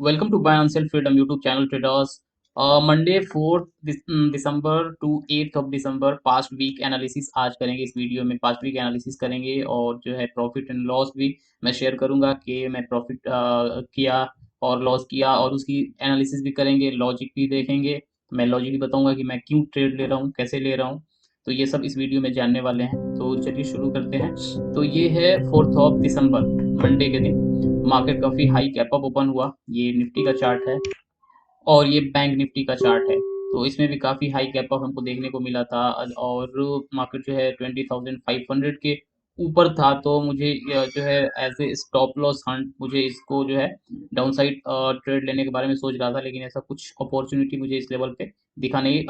Welcome to buy on self freedom YouTube channel traders. Monday 4 December to 8 of December past week analysis आज करेंगे। इस video में past week analysis करेंगे और जो है प्रॉफिट एंड लॉस भी मैं शेयर करूंगा कि मैं प्रॉफिट किया और लॉस किया, और उसकी एनालिसिस भी करेंगे, लॉजिक भी देखेंगे। मैं लॉजिक भी बताऊंगा कि मैं क्यों ट्रेड ले रहा हूँ, कैसे ले रहा हूँ। तो ये सब इस वीडियो में जानने वाले हैं, तो चलिए शुरू करते हैं। तो ये है 4 दिसंबर, मंडे के दिन। मार्केट काफी हाई कैप अप ओपन हुआ। ये निफ्टी का चार्ट है और ये बैंक निफ्टी का चार्ट है। तो इसमें भी काफी हाई कैप अप हमको देखने को मिला था और मार्केट जो है 20,500 के ऊपर था। तो मुझे जो है as a stop loss hunt, मुझे इसको जो है डाउन साइड ट्रेड लेने के बारे में सोच रहा था, लेकिन ऐसा कुछ अपॉर्चुनिटी मुझे इस लेवल पे दिखा नहीं।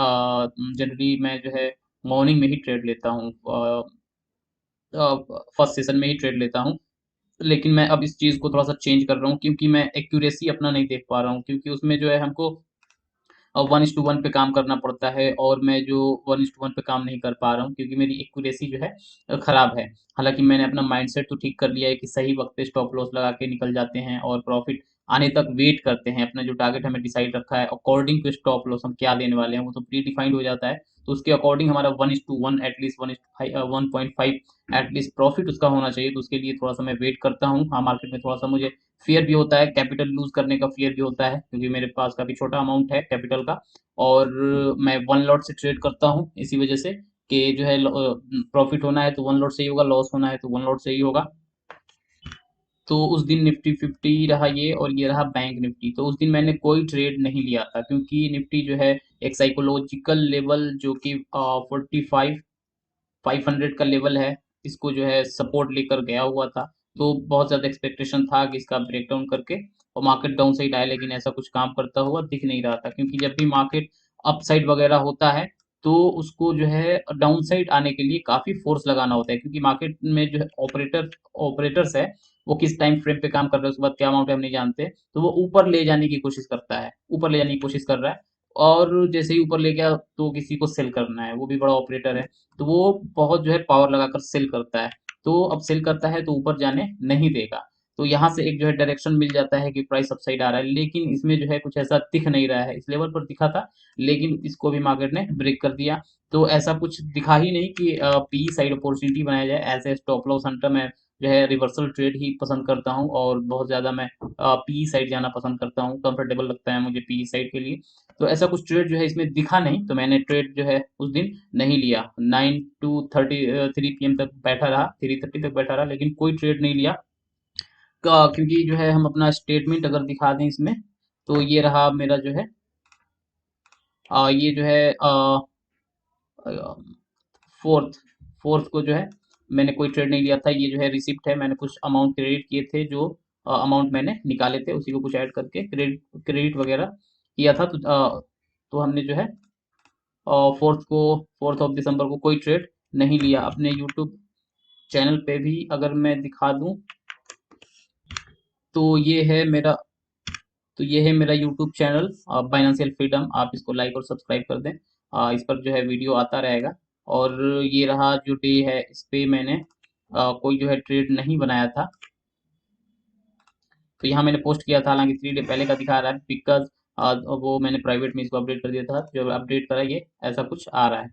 जनरली मैं जो है मॉर्निंग में ही ट्रेड लेता हूँ, फर्स्ट सेशन में ही ट्रेड लेता हूँ। लेकिन मैं अब इस चीज़ को थोड़ा-सा चेंज कर रहा हूँ, क्योंकि मैं एक्यूरेसी अपना नहीं देख पा रहा हूँ, क्योंकि उसमें जो है हमको 1:1 पे काम करना पड़ता है और मैं जो 1:1 पे काम नहीं कर पा रहा हूँ, क्योंकि मेरी एक्यूरेसी जो है खराब है। हालाँकि मैंने अपना माइंडसेट तो ठीक कर लिया है कि सही वक़्त पे स्टॉप लॉस लगा के निकल जाते हैं और प्रॉफ़िट आने तक वेट करते हैं। अपना जो टारगेट हमें डिसाइड रखा है अकॉर्डिंग टू स्टॉप लॉस हम क्या लेने वाले हैं, वो तो प्री डिफाइंड हो जाता है। तो उसके अकॉर्डिंग हमारा 1:1 एटलीस्ट 1:5 एटलीस्ट प्रॉफ़िट उसका होना चाहिए। तो उसके लिए थोड़ा-सा मैं वेट करता हूँ। हाँ, मार्केट में थोड़ा-सा मुझे फ़ियर भी होता है, कैपिटल लूज़ करने का फ़ियर भी होता है, क्योंकि मेरे पास काफ़ी छोटा अमाउंट है कैपिटल का। और मैं वन लॉट से ट्रेड करता हूँ, इसी वजह से कि जो है प्रॉफिट होना है तो वन लॉट से ही होगा, लॉस होना है तो वन लॉट से ही होगा। तो उस दिन निफ्टी 50 रहा ये, और ये रहा बैंक निफ्टी। तो उस दिन मैंने कोई ट्रेड नहीं लिया था, क्योंकि निफ्टी जो है एक साइकोलॉजिकल लेवल जो कि 45,500 का लेवल है, इसको जो है सपोर्ट लेकर गया हुआ था। तो बहुत ज़्यादा एक्सपेक्टेशन था कि इसका ब्रेकडाउन करके और मार्केट डाउन साइड आए, लेकिन ऐसा कुछ काम करता हुआ दिख नहीं रहा था, क्योंकि जब भी मार्केट अप साइड वगैरह होता है तो उसको जो है डाउन साइड आने के लिए काफ़ी फोर्स लगाना होता है, क्योंकि मार्केट में जो है ऑपरेटर्स है, वो किस टाइम फ्रेम पे काम कर रहे हैं, उसके बाद क्या अमाउंट है हम नहीं जानते। तो वो ऊपर ले जाने की कोशिश करता है, ऊपर ले जाने की कोशिश कर रहा है। और जैसे ही ऊपर ले गया तो किसी को सेल करना है, वो भी बड़ा ऑपरेटर है, तो वो बहुत जो है पावर लगाकर सेल करता है। तो अब सेल करता है तो ऊपर जाने नहीं देगा। तो यहाँ से एक जो है डायरेक्शन मिल जाता है कि प्राइस अपसाइड आ रहा है, लेकिन इसमें जो है कुछ ऐसा दिख नहीं रहा है। इस लेवल पर दिखा था, लेकिन इसको भी मार्केट ने ब्रेक कर दिया। तो ऐसा कुछ दिखा ही नहीं कि पी साइड अपॉर्चुनिटी बनाया जाए। As a stop loss hunter मैं जो है रिवर्सल ट्रेड ही पसंद करता हूँ, और बहुत ज़्यादा मैं पी साइड जाना पसंद करता हूँ, कंफर्टेबल लगता है मुझे पी साइड के लिए। तो ऐसा कुछ ट्रेड जो है इसमें दिखा नहीं, तो मैंने ट्रेड जो है उस दिन नहीं लिया। 9 to 3 PM तक बैठा रहा, 3:30 तक बैठा रहा, लेकिन कोई ट्रेड नहीं लिया। क्योंकि जो है हम अपना स्टेटमेंट अगर दिखा दें इसमें, तो ये रहा मेरा जो है ये जो है फोर्थ फोर्थ को जो है मैंने कोई ट्रेड नहीं लिया था। ये जो है रिसिप्ट है, मैंने कुछ अमाउंट क्रेडिट किए थे, जो अमाउंट मैंने निकाले थे उसी को कुछ ऐड करके क्रेडिट क्रेडिट वगैरह किया था। तो हमने जो है फोर्थ ऑफ दिसंबर को कोई ट्रेड नहीं लिया। अपने यूट्यूब चैनल पे भी अगर मैं दिखा दूं, तो ये है मेरा तो ये है मेरा यूट्यूब चैनल फाइनेंशियल फ्रीडम। आप इसको लाइक और सब्सक्राइब कर दें। इस पर जो है वीडियो आता रहेगा। और ये रहा जो डे है, इस पे मैंने कोई जो है ट्रेड नहीं बनाया था। तो यहाँ मैंने पोस्ट किया था, हालांकि 3 डे पहले का दिखा रहा है, बिकॉज वो मैंने प्राइवेट में इसको अपडेट कर दिया था। जो अपडेट करा ये ऐसा कुछ आ रहा है।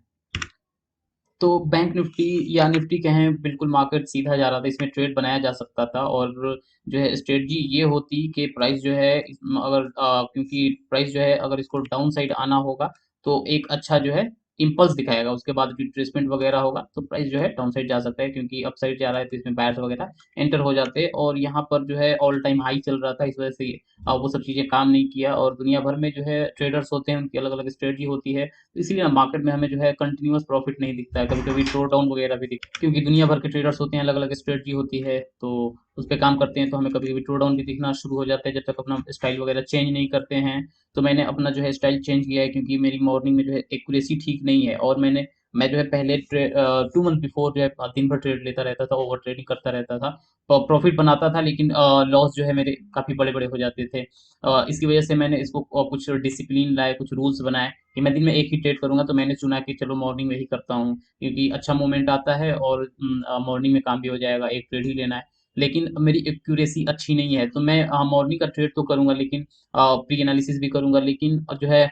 तो बैंक निफ्टी या निफ्टी कहें, बिल्कुल मार्केट सीधा जा रहा था, इसमें ट्रेड बनाया जा सकता था। और जो है स्ट्रेटजी ये होती कि प्राइस जो है अगर क्योंकि प्राइस जो है अगर इसको डाउन साइड आना होगा तो एक अच्छा जो है इम्पल्स दिखाएगा, उसके बाद रिट्रेसमेंट वगैरह होगा तो प्राइस जो है डाउन साइड जा सकता है, क्योंकि अप साइड जा रहा है तो इसमें बायर्स वगैरह एंटर हो जाते हैं। और यहाँ पर जो है ऑल टाइम हाई चल रहा था, इस वजह से वो सब चीज़ें काम नहीं किया। और दुनिया भर में जो है ट्रेडर्स होते हैं, उनकी अलग अलग स्ट्रेटजी होती है, तो इसीलिए ना मार्केट में हमें जो है कंटिन्यूअस प्रॉफिट नहीं दिखता है, कभी कभी ड्रॉ डाउन वगैरह भी दिखता है, क्योंकि दुनिया भर के ट्रेडर्स होते हैं, अलग अलग स्ट्रेटजी होती है, तो उस पर काम करते हैं। तो हमें कभी कभी ड्रॉ डाउन भी दिखना शुरू हो जाता है, जब तक अपना स्टाइल वगैरह चेंज नहीं करते हैं। तो मैंने अपना जो है स्टाइल चेंज किया है, क्योंकि मेरी मॉर्निंग में जो है एक्यूरेसी ठीक नहीं है। और मैं जो है पहले 2 मंथ बिफोर जो है दिन भर ट्रेड लेता रहता था, ओवर ट्रेडिंग करता रहता था, प्रॉफिट बनाता था, लेकिन लॉस जो है मेरे काफ़ी बड़े बड़े हो जाते थे। इसकी वजह से मैंने इसको कुछ डिसिप्लिन लाए, कुछ रूल्स बनाए कि मैं दिन में एक ही ट्रेड करूंगा। तो मैंने चुना कि चलो मॉर्निंग में ही करता हूँ, क्योंकि अच्छा मोमेंट आता है और मॉर्निंग में काम भी हो जाएगा, एक ट्रेड ही लेना है। लेकिन मेरी एक्यूरेसी अच्छी नहीं है। तो मैं मॉर्निंग का ट्रेड तो करूंगा, लेकिन प्री एनालिसिस भी करूंगा, लेकिन जो है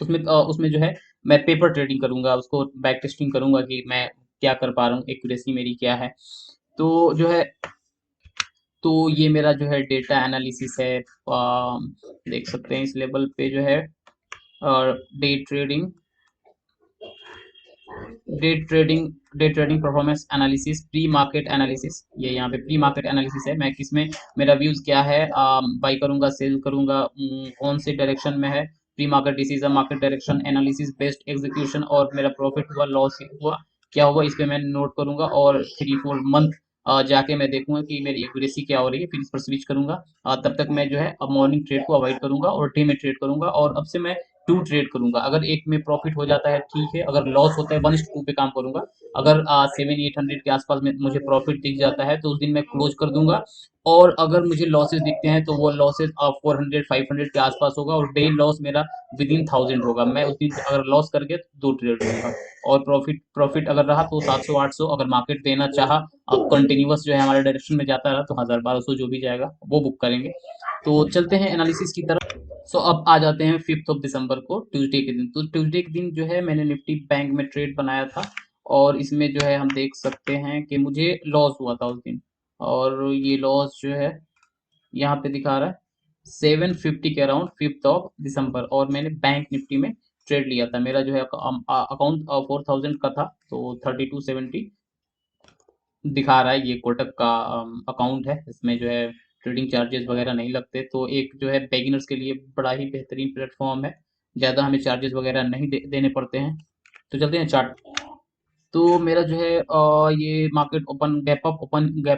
उसमें जो है मैं पेपर ट्रेडिंग करूंगा, उसको बैक टेस्टिंग करूंगा कि मैं क्या कर पा रहा हूँ, एक्यूरेसी मेरी क्या है। तो जो है तो ये मेरा जो है डेटा एनालिसिस है। देख सकते हैं इस लेवल पे जो है day trading day trading performance analysis, pre market analysis, ये यहाँ पे प्री मार्केट एनालिसिस है। मैं किसमें, मेरा व्यूज क्या है, बाई करूंगा, सेल करूंगा, कौन से डायरेक्शन में है, pre market decision, market direction analysis, best execution, और मेरा प्रॉफिट हुआ, लॉस हुआ, क्या हुआ, इस पे मैं नोट करूंगा। और 3-4 मंथ जाके मैं देखूंगा कि मेरी एक्यूरेसी क्या हो रही है, फिर इस पर स्विच करूंगा। तब तक मैं जो है अब मॉर्निंग ट्रेड को अवॉइड करूंगा और डे में ट्रेड करूंगा, और अब से मैं टू ट्रेड करूंगा। अगर एक में प्रॉफिट हो जाता है ठीक है, अगर लॉस होता है 1:2 पे काम करूंगा। अगर 700-800 के आसपास में मुझे प्रॉफिट दिख जाता है तो उस दिन मैं क्लोज कर दूंगा। और अगर मुझे लॉसेस दिखते हैं तो वो लॉसेस 400-500 के आसपास होगा, और डे लॉस मेरा विदिन 1000 होगा। मैं उस दिन अगर लॉस कर गया तो 2 ट्रेड लूंगा, और प्रॉफिट प्रॉफिट अगर रहा तो 700-800, अगर मार्केट देना चाहा अब कंटिन्यूअस जो है हमारे डायरेक्शन में जाता रहा तो 1000-1200 जो भी जाएगा वो बुक करेंगे। तो चलते हैं एनालिसिस की तरफ। सो अब आ जाते हैं 5 दिसंबर को, ट्यूसडे के दिन। तो ट्यूसडे के दिन जो है मैंने निफ्टी बैंक में ट्रेड बनाया था, और इसमें जो है हम देख सकते हैं कि मुझे लॉस हुआ था उस दिन। और ये लॉस जो है यहाँ पे दिखा रहा है 750 के अराउंड, 5 दिसंबर। और मैंने बैंक निफ्टी में ट्रेड लिया था। मेरा जो है अकाउंट 4000 का था, तो 3270 दिखा रहा है। ये कोटक का अकाउंट है, इसमें जो है ट्रेडिंग चार्जेस वगैरह नहीं लगते, तो एक जो है बेगिनर्स के लिए बड़ा ही बेहतरीन प्लेटफॉर्म है। ज़्यादा हमें चार्जेस वगैरह नहीं देने पड़ते हैं। तो चलते हैं चार्ट। तो मेरा जो है ये मार्केट गैप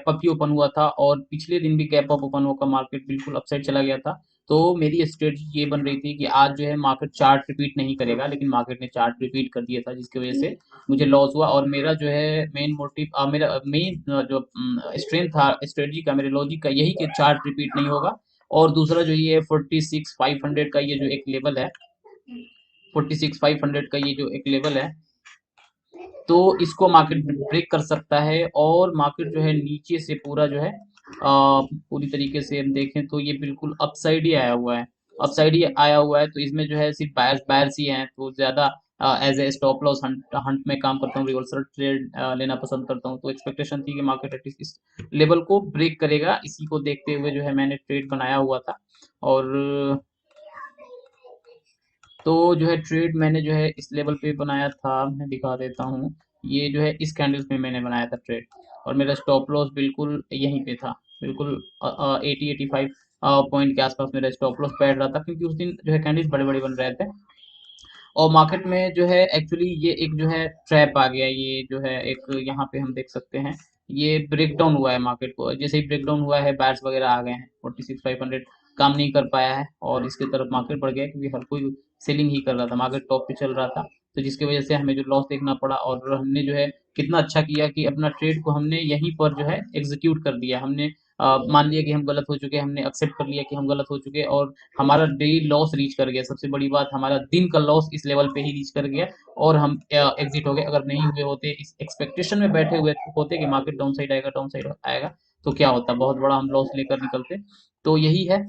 अप ही ओपन हुआ था, और पिछले दिन भी गैप अप ओपन होकर मार्केट बिल्कुल अपसाइड चला गया था। तो मेरी स्ट्रेटजी ये बन रही थी कि आज जो है मार्केट चार्ट रिपीट नहीं करेगा, लेकिन मार्केट ने चार्ट रिपीट कर दिया था, जिसकी वजह से मुझे लॉस हुआ। और मेरा जो है मेन मोटिव, मेरा मेन जो स्ट्रेंथ था स्ट्रेटजी का, मेरे लॉजिक का, यही कि चार्ट रिपीट नहीं होगा। और दूसरा जो ये 46,500 का ये जो एक लेवल है, 46,500 का ये जो एक लेवल है, तो इसको मार्केट ब्रेक कर सकता है। और मार्केट जो है नीचे से पूरा जो है पूरी तरीके से हम देखें तो ये बिल्कुल अपसाइड ही आया हुआ है, अपसाइड ही आया हुआ है। तो इसमें जो है सिर्फ बायर्स बायर्स ही हैं, तो ज्यादा as a stop loss hunt hunt में काम करता हूँ, रिवर्सल ट्रेड लेना पसंद करता हूँ। तो एक्सपेक्टेशन थी कि मार्केट एटलीस्ट इस लेवल को ब्रेक करेगा, इसी को देखते हुए जो है मैंने ट्रेड बनाया हुआ था। और तो जो है ट्रेड मैंने जो है इस लेवल पे बनाया था, मैं दिखा देता हूँ। ये जो है इस कैंडल्स में मैंने बनाया था ट्रेड, और मेरा स्टॉप लॉस बिल्कुल यहीं पे था, बिल्कुल 80-85 पॉइंट के आसपास मेरा स्टॉप लॉस बैठ रहा था, क्योंकि उस दिन जो है कैंडल्स बड़े बड़े बन रहे थे। और मार्केट में जो है एक्चुअली ये एक जो है ट्रैप आ गया, ये जो है एक यहाँ पे हम देख सकते हैं, ये ब्रेक डाउन हुआ है मार्केट को। जैसे ही ब्रेक डाउन हुआ है बायर्स वगैरह आ गए हैं, 46,500 काम नहीं कर पाया है, और इसके तरफ मार्केट बढ़ गया है, क्योंकि हर कोई सेलिंग ही कर रहा था, मार्केट टॉप पे चल रहा था। तो जिसकी वजह से हमें जो लॉस देखना पड़ा, और हमने जो है कितना अच्छा किया कि अपना ट्रेड को हमने यहीं पर जो है एग्जीक्यूट कर दिया। हमने मान लिया कि हम गलत हो चुके हैं, हमने एक्सेप्ट कर लिया कि हम गलत हो चुके हैं, और हमारा डेली लॉस रीच कर गया। सबसे बड़ी बात, हमारा दिन का लॉस इस लेवल पे ही रीच कर गया, और हम एग्जिट हो गए। अगर नहीं हुए होते, इस एक्सपेक्टेशन में बैठे हुए होते कि मार्केट डाउन साइड आएगा, डाउन साइड आएगा, तो क्या होता, बहुत बड़ा हम लॉस लेकर निकलते। तो यही है,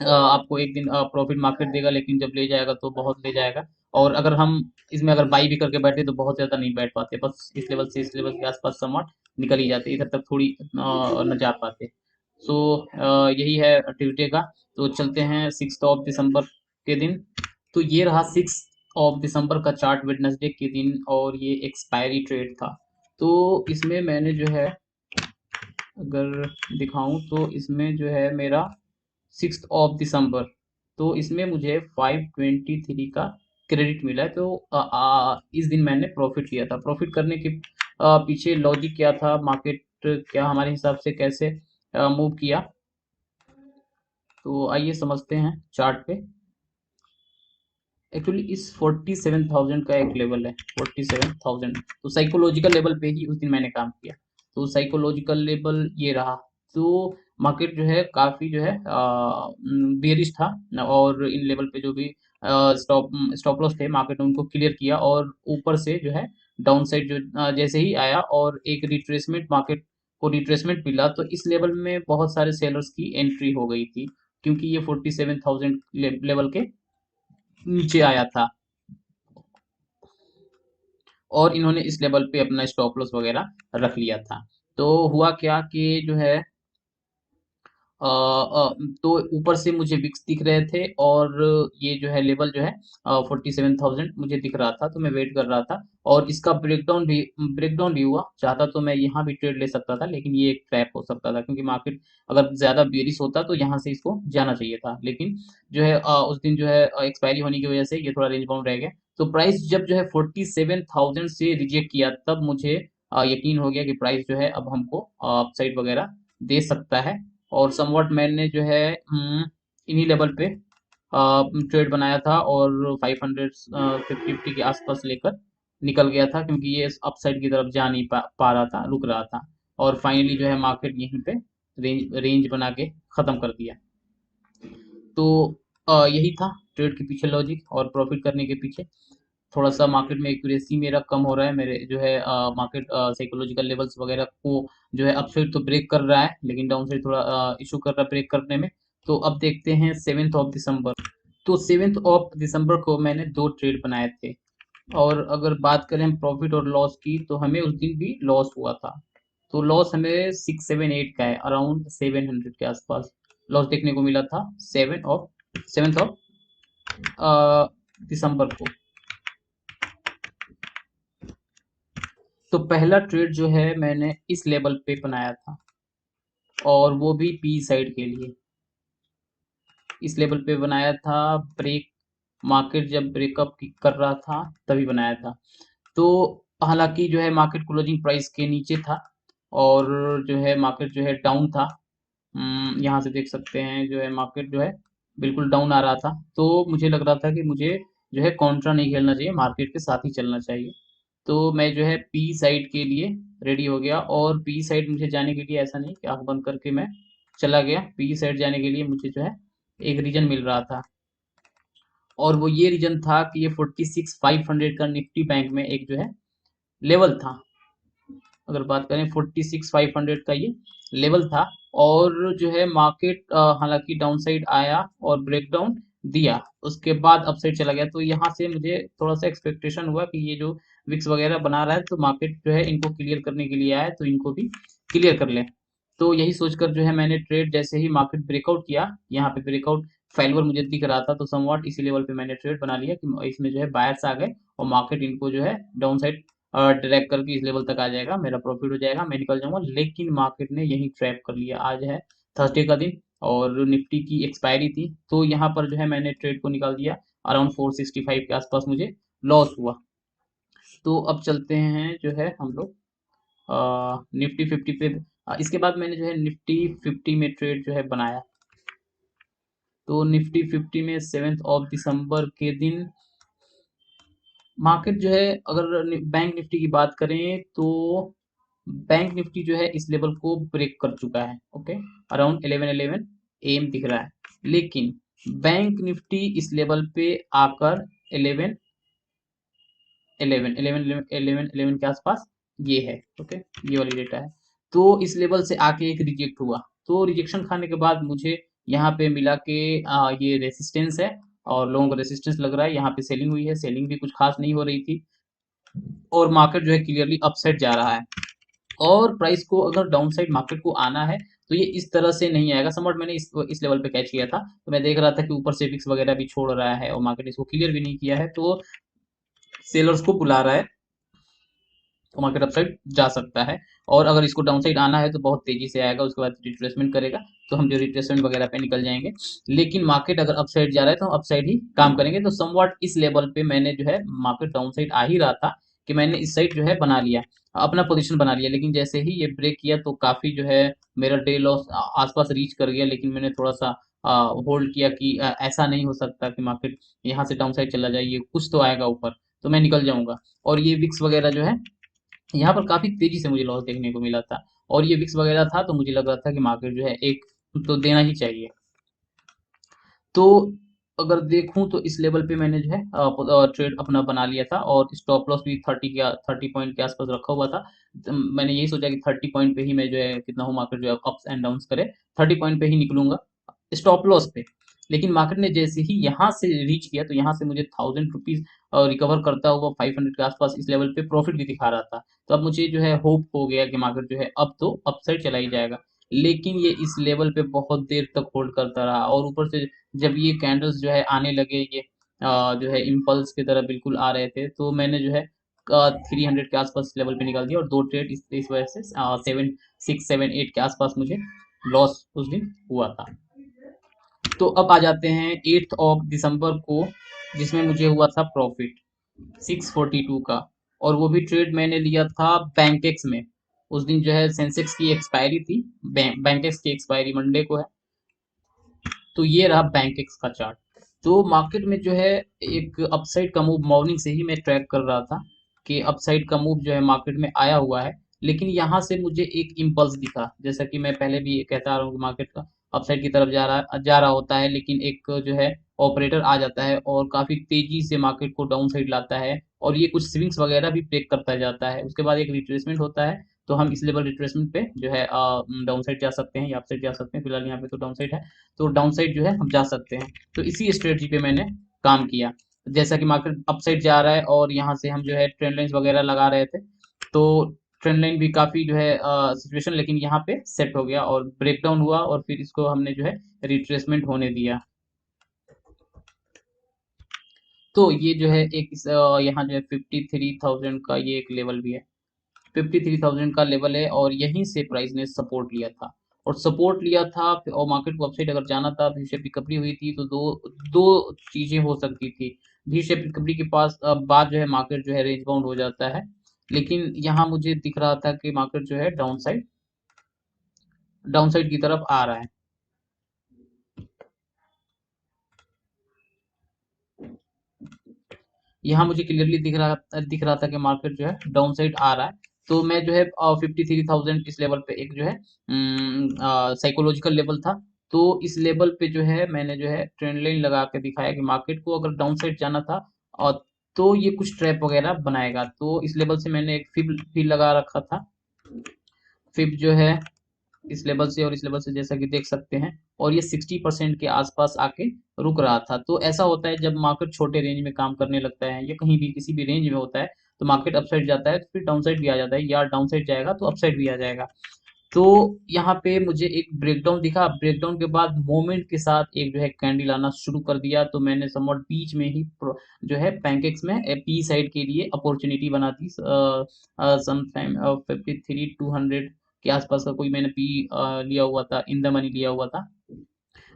आपको एक दिन प्रॉफिट मार्केट देगा, लेकिन जब ले जाएगा तो बहुत ले जाएगा। और अगर हम इसमें अगर बाई भी करके बैठे तो बहुत ज्यादा नहीं बैठ पाते, बस इस लेवल से इस लेवल के आसपास समवॉट निकल ही जाते, इधर तक थोड़ी न जा पाते। सो यही है ट्यूसडे का। तो चलते हैं 6 दिसंबर के दिन। तो ये रहा 6 दिसंबर का चार्ट वेडनेसडे के दिन, और ये एक्सपायरी ट्रेड था। तो इसमें मैंने जो है अगर दिखाऊं तो इसमें जो है मेरा 6 दिसंबर, तो इसमें मुझे 523 का क्रेडिट मिला है। तो इस दिन मैंने प्रॉफिट लिया था। प्रॉफिट करने के पीछे लॉजिक क्या था, मार्केट क्या हमारे हिसाब से कैसे मूव किया, तो आइए समझते हैं चार्ट पे। एक्चुअली इस 47,000 का एक लेवल है, 47,000, तो साइकोलॉजिकल लेवल पे ही उस दिन मैंने काम किया। तो साइकोलॉजिकल लेवल ये रहा। तो मार्केट जो है काफी जो है बेरिश था, और इन लेवल पे जो भी स्टॉप स्टॉप लॉस थे, मार्केट ने उनको क्लियर किया, और ऊपर से जो है डाउन साइड जो जैसे ही आया, और एक रिट्रेसमेंट मार्केट को रिट्रेसमेंट मिला तो इस लेवल में बहुत सारे सेलर्स की एंट्री हो गई थी, क्योंकि ये 47,000 लेवल के नीचे आया था और इन्होंने इस लेवल पे अपना स्टॉप लॉस वगैरह रख लिया था। तो हुआ क्या कि जो है तो ऊपर से मुझे विक्स दिख रहे थे और ये जो है लेवल जो है 47,000 मुझे दिख रहा था, तो मैं वेट कर रहा था और इसका ब्रेकडाउन भी हुआ। चाहता तो मैं यहाँ भी ट्रेड ले सकता था, लेकिन ये एक ट्रैप हो सकता था, क्योंकि मार्केट अगर ज़्यादा बेरिश होता तो यहाँ से इसको जाना चाहिए था, लेकिन जो है उस दिन जो है एक्सपायरी होने की वजह से ये थोड़ा रेंज बाउंड रह गया। तो प्राइस जब जो है 47,000 से रिजेक्ट किया, तब मुझे यकीन हो गया कि प्राइस जो है अब हमको अपसाइड वगैरह दे सकता है। और समवॉट मैंने जो है इन्हीं लेवल पे ट्रेड बनाया था और 550 के आसपास लेकर निकल गया था, क्योंकि ये अपसाइड की तरफ जा नहीं पा रहा था, रुक रहा था। और फाइनली जो है मार्केट यहीं पे रेंज बना के ख़त्म कर दिया। तो यही था ट्रेड के पीछे लॉजिक और प्रॉफिट करने के पीछे। थोड़ा सा मार्केट में एक्यूरेसी मेरा कम हो रहा है, मेरे जो है मार्केट साइकोलॉजिकल लेवल्स वगैरह को जो है अपसाइड तो ब्रेक कर रहा है, लेकिन डाउन साइड थोड़ा इशू कर रहा है ब्रेक करने में। तो अब देखते हैं 7 दिसंबर। तो 7 दिसंबर को मैंने 2 ट्रेड बनाए थे, और अगर बात करें प्रॉफिट और लॉस की, तो हमें उस दिन भी लॉस हुआ था। तो लॉस हमें 678 का है, अराउंड 700 के आसपास लॉस देखने को मिला था 7 दिसंबर को। तो पहला ट्रेड जो है मैंने इस लेवल पे बनाया था, और वो भी पी साइड के लिए इस लेवल पे बनाया था। ब्रेक मार्केट जब ब्रेकअप कर रहा था तभी बनाया था। तो हालांकि जो है मार्केट क्लोजिंग प्राइस के नीचे था, और जो है मार्केट जो है डाउन था। यहाँ से देख सकते हैं जो है मार्केट जो है बिल्कुल डाउन आ रहा था। तो मुझे लग रहा था कि मुझे जो है कॉन्ट्रा नहीं खेलना चाहिए, मार्केट के साथ ही चलना चाहिए। तो मैं जो है पी साइड के लिए रेडी हो गया, और पी साइड मुझे जाने के लिए ऐसा नहीं कि आंख बंद करके मैं चला गया। पी साइड जाने के लिए मुझे जो है एक रीजन मिल रहा था, और वो ये रीजन था कि ये 46,500 का निफ्टी बैंक में एक जो है लेवल था। अगर बात करें 46,500 का ये लेवल था, और जो है मार्केट हालांकि डाउन साइड आया और ब्रेकडाउन दिया, उसके बाद अपसाइड चला गया। तो यहाँ से मुझे थोड़ा सा एक्सपेक्टेशन हुआ कि ये जो विक्स वगैरह बना रहा है, तो मार्केट जो है इनको क्लियर करने के लिए आया है, तो इनको भी क्लियर कर ले। तो यही सोचकर जो है मैंने ट्रेड, जैसे ही मार्केट ब्रेकआउट किया, यहाँ पे ब्रेकआउट फेल्योर मुझे दिख रहा था, तो समवॉट इसी लेवल पे मैंने ट्रेड बना लिया कि इसमें जो है बायर्स आ गए और मार्केट इनको जो है डाउन साइड ट्रैक करके इस लेवल तक आ जाएगा, मेरा प्रॉफिट हो जाएगा, मैं निकल जाऊंगा। लेकिन मार्केट ने यही ट्रैप कर लिया। आज है थर्सडे का दिन और निफ्टी की एक्सपायरी थी, तो यहाँ पर जो है मैंने ट्रेड को निकाल दिया। अराउंड 465 के आसपास मुझे लॉस हुआ। तो अब चलते हैं जो है हम लोग निफ्टी 50 पे। इसके बाद मैंने जो है निफ्टी 50 में ट्रेड जो है बनाया। तो निफ्टी 50 में 7 दिसंबर के दिन मार्केट जो है, अगर बैंक निफ्टी की बात करें, तो बैंक निफ्टी जो है इस लेवल को ब्रेक कर चुका है। ओके, अराउंड 11 एम दिख रहा है, लेकिन बैंक निफ्टी इस लेवल पे आकर 11 11 11 11 11 के आसपास ये है। ओके, ये वाली डेटा है। तो इस लेवल से आके एक रिजेक्ट हुआ, तो रिजेक्शन खाने के बाद मुझे यहाँ पे मिला के ये रेसिस्टेंस है, और लोगों को रेसिस्टेंस लग रहा है। यहाँ पे सेलिंग हुई है, सेलिंग भी कुछ खास नहीं हो रही थी, और मार्केट जो है क्लियरली अपसाइड जा रहा है। और प्राइस को अगर डाउन साइड मार्केट को आना है, तो ये इस तरह से नहीं आएगा। समवॉट मैंने इस लेवल पे कैच किया था, तो मैं देख रहा था कि ऊपर से विक्स वगैरह भी छोड़ रहा है और मार्केट इसको क्लियर भी नहीं किया है, तो सेलर्स को बुला रहा है, तो मार्केट अपसाइड जा सकता है। और अगर इसको डाउन साइड आना है तो बहुत तेजी से आएगा, उसके बाद रिट्रेसमेंट करेगा, तो हम जो रिट्रेसमेंट वगैरह पे निकल जाएंगे। लेकिन मार्केट अगर अपसाइड जा रहा है तो हम अपसाइड ही काम करेंगे। तो समवॉट इस लेवल पे मैंने जो है, मार्केट डाउन साइड आ ही रहा था, कि मैंने इस साइड जो है बना लिया, अपना पोजीशन बना लिया। लेकिन जैसे ही ये ब्रेक किया, तो काफी जो है मेरा डे लॉस आसपास रीच कर गया। लेकिन मैंने थोड़ा सा होल्ड किया कि ऐसा नहीं हो सकता कि मार्केट यहाँ से डाउन साइड चला जाए, ये कुछ तो आएगा ऊपर, तो मैं निकल जाऊंगा। और ये विक्स वगैरह जो है, यहाँ पर काफी तेजी से मुझे लॉस देखने को मिला था, और ये विक्स वगैरह था, तो मुझे लग रहा था कि मार्केट जो है एक तो देना ही चाहिए। तो अगर देखूं तो इस लेवल पे मैंने जो है ट्रेड अपना बना लिया था, और स्टॉप लॉस भी 30 पॉइंट के आसपास रखा हुआ था। मैंने यही सोचा कि 30 पॉइंट पे ही मैं जो है कितना हूँ मार्केट जो है अप्स एंड डाउन्स करे, 30 पॉइंट पे ही निकलूंगा स्टॉप लॉस पे। लेकिन मार्केट ने जैसे ही यहाँ से रीच किया तो यहाँ से मुझे 1000 रुपीज रिकवर करता हुआ 500 के आसपास इस लेवल पे प्रॉफिट भी दिखा रहा था। तो अब मुझे जो है होप हो गया कि मार्केट जो है अब तो अपसाइड चला ही जाएगा। लेकिन ये इस लेवल पे बहुत देर तक होल्ड करता रहा, और ऊपर से जब ये कैंडल्स जो है आने लगे, ये जो है इम्पल्स की तरह बिल्कुल आ रहे थे, तो मैंने जो है 300 के आसपास लेवल पे निकाल दिया, और दो ट्रेड इस वजह से 7 6 7 8 के आसपास मुझे लॉस उस दिन हुआ था। तो अब आ जाते हैं 8 दिसंबर को, जिसमें मुझे हुआ था प्रॉफिट 642 का, और वो भी ट्रेड मैंने लिया था बैंकेक्स में। उस दिन जो है सेंसेक्स की एक्सपायरी थी, बैंकेक्स की एक्सपायरी मंडे को है। तो ये रहा बैंकेक्स का चार्ट। तो मार्केट में जो है एक अपसाइड का मूव मॉर्निंग से ही मैं ट्रैक कर रहा था कि अपसाइड का मूव जो है मार्केट में आया हुआ है। लेकिन यहाँ से मुझे एक इम्पल्स दिखा, जैसा कि मैं पहले भी कहता आ रहा हूँ कि मार्केट का अपसाइड की तरफ जा रहा होता है, लेकिन एक जो है ऑपरेटर आ जाता है और काफी तेजी से मार्केट को डाउन साइड लाता है, और ये कुछ स्विंग्स वगैरह भी ब्रेक करता जाता है। उसके बाद एक रिट्रेसमेंट होता है, तो हम इस लेवल रिट्रेसमेंट पे जो है डाउन साइड जा सकते हैं या अप साइड जा सकते हैं। फिलहाल यहाँ पे तो डाउन साइड है, तो डाउन साइड जो है हम जा सकते हैं। तो इसी स्ट्रेटजी पे मैंने काम किया। जैसा कि मार्केट अप साइड जा रहा है और यहाँ से हम जो है ट्रेंड लाइंस वगैरह लगा रहे थे, तो ट्रेंड लाइन भी काफी जो है सिचुएशन लेकिन यहाँ पे सेट हो गया और ब्रेकडाउन हुआ, और फिर इसको हमने जो है रिट्रेसमेंट होने दिया। तो ये जो है एक यहाँ जो है 53,000 का ये एक लेवल भी है, 53,000 का लेवल है, और यहीं से प्राइस ने सपोर्ट लिया था। और सपोर्ट लिया था और मार्केट को अपसाइड अगर जाना था, वी शेप रिकवरी हुई थी, तो दो दो चीजें हो सकती थी। वी शेप रिकवरी के पास बाद जो है मार्केट जो है रेंज बाउंड हो जाता है, लेकिन यहाँ मुझे दिख रहा था कि मार्केट जो है डाउन साइड की तरफ आ रहा है। यहाँ मुझे क्लियरली दिख रहा था कि मार्केट जो है डाउन साइड आ रहा है। तो मैं जो है 53,000 इस लेवल पे एक जो है साइकोलॉजिकल लेवल था। तो इस लेवल पे जो है मैंने जो है ट्रेंड लाइन लगा के दिखाया कि मार्केट को अगर डाउन साइड जाना था, और तो ये कुछ ट्रैप वगैरह बनाएगा। तो इस लेवल से मैंने एक फिब भी लगा रखा था। फिब जो है इस लेवल से और इस लेवल से जैसा कि देख सकते हैं, और ये 60% के आसपास आके रुक रहा था। तो ऐसा होता है जब मार्केट छोटे रेंज में काम करने लगता है या कहीं भी किसी भी रेंज में होता है, तो मार्केट अपसाइड जाता है तो फिर डाउन साइड भी आ जाता है, या डाउन साइड जाएगा तो अपसाइड भी आ जाएगा। तो यहाँ पे मुझे एक ब्रेकडाउन दिखा, ब्रेकडाउन के बाद मोमेंट के साथ एक जो है कैंडल आना शुरू कर दिया, तो मैंने समवॉट बीच में ही जो है पैनकेक्स में पी साइड के लिए अपॉर्चुनिटी बना दी। समटाइम 53,200 के आसपास का कोई मैंने पी लिया हुआ था, इन द मनी लिया हुआ था।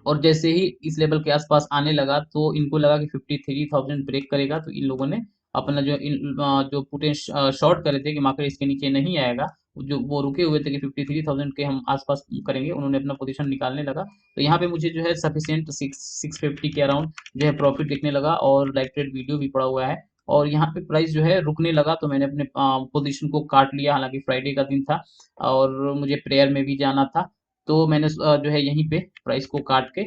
और जैसे ही इस लेवल के आसपास आने लगा तो इनको लगा कि 53,000 ब्रेक करेगा, तो इन लोगों ने अपना जो पुटे शॉर्ट करे थे कि मार्केट इसके नीचे नहीं आएगा, जो वो रुके हुए थे कि 53,000 के हम आसपास करेंगे, उन्होंने अपना पोजीशन निकालने लगा। तो यहाँ पे मुझे जो है सफिशियंट 650 के अराउंड जो है प्रॉफिट दिखने लगा, और लाइव ट्रेड वीडियो भी पड़ा हुआ है। और यहाँ पे प्राइस जो है रुकने लगा, तो मैंने अपने पोजीशन को काट लिया, हालांकि फ्राइडे का दिन था और मुझे प्रेयर में भी जाना था। तो मैंने जो है यहीं पे प्राइस को काट के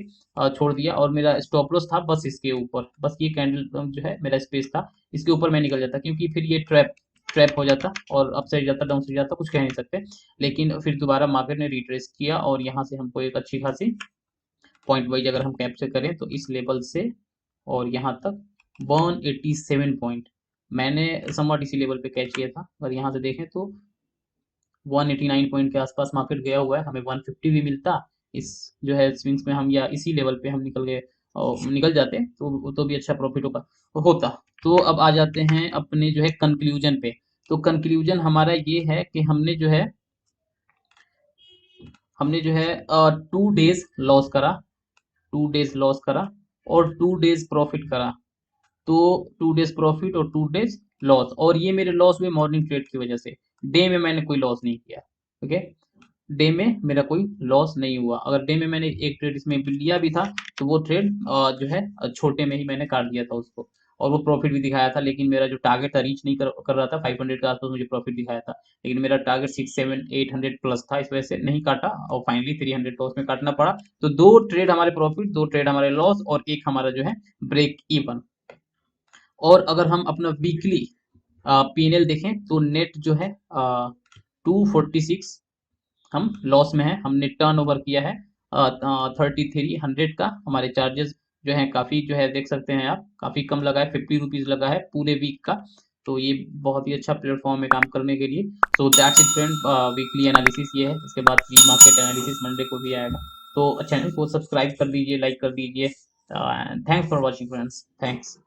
छोड़ दिया, और मेरा स्टॉप लॉस था बस इसके ऊपर, बस ये कैंडल जो है मेरा स्पेस था, इसके ऊपर मैं निकल जाता, क्योंकि फिर ये ट्रैप हो जाता और अप साइड जाता डाउन साइड जाता, कुछ कह नहीं सकते। लेकिन फिर दोबारा मार्केट ने रिट्रेस किया, और यहाँ से हमको एक अच्छी खासी पॉइंट वाइज अगर हम कैप्चर करें तो इस लेवल से और यहाँ तक 187 पॉइंट मैंने समवॉट इसी लेवल पे कैच किया था। अगर यहाँ से देखें तो 189 पॉइंट के आसपास मार्केट गया हुआ है, हमें 150 भी मिलता इस जो है स्विंग्स में हम, या इसी लेवल पे हम निकल गए और निकल जाते तो भी अच्छा प्रॉफिट होता। तो अब आ जाते हैं अपने जो है कंक्लूजन पे। तो कंक्लूजन हमारा ये है कि हमने जो है 2 डेज लॉस करा, 2 डेज लॉस करा और 2 डेज प्रॉफिट करा। तो 2 डेज प्रॉफिट और 2 डेज लॉस, और ये मेरे लॉस हुए मॉर्निंग ट्रेड की वजह से। डे में मैंने कोई लॉस नहीं किया। ओके, डे में मेरा कोई लॉस नहीं हुआ। अगर डे में मैंने एक ट्रेड इसमें भी लिया भी था, तो वो ट्रेड जो है छोटे में ही मैंने काट दिया था उसको, और वो प्रॉफिट भी दिखाया था। लेकिन मेरा जो टारगेट था रीच नहीं कर रहा था, 500 के आसपास मुझे प्रॉफिट दिखाया था, लेकिन मेरा टारगेट 6 7 800 प्लस था, इस वजह से नहीं काटा और फाइनली 300 का उसमें काटना पड़ा। तो 2 ट्रेड हमारे प्रॉफिट, 2 ट्रेड हमारे लॉस, और एक हमारा जो है ब्रेक इवन। और अगर हम अपना वीकली पीएनएल देखें तो नेट जो है 246 हम लॉस में है। हमने टर्नओवर किया है 3300 का। हमारे चार्जेस जो है काफी जो है देख सकते हैं आप, काफी कम लगा है, 50 रुपीज लगा है पूरे वीक का। तो ये बहुत ही अच्छा प्लेटफॉर्म है काम करने के लिए। So that's it friend, weekly analysis ये है। इसके बाद प्री मार्केट एनालिसिस मंडे को भी आएगा। तो चैनल को सब्सक्राइब कर दीजिए, लाइक कर दीजिए। Thanks for watching friends, thanks.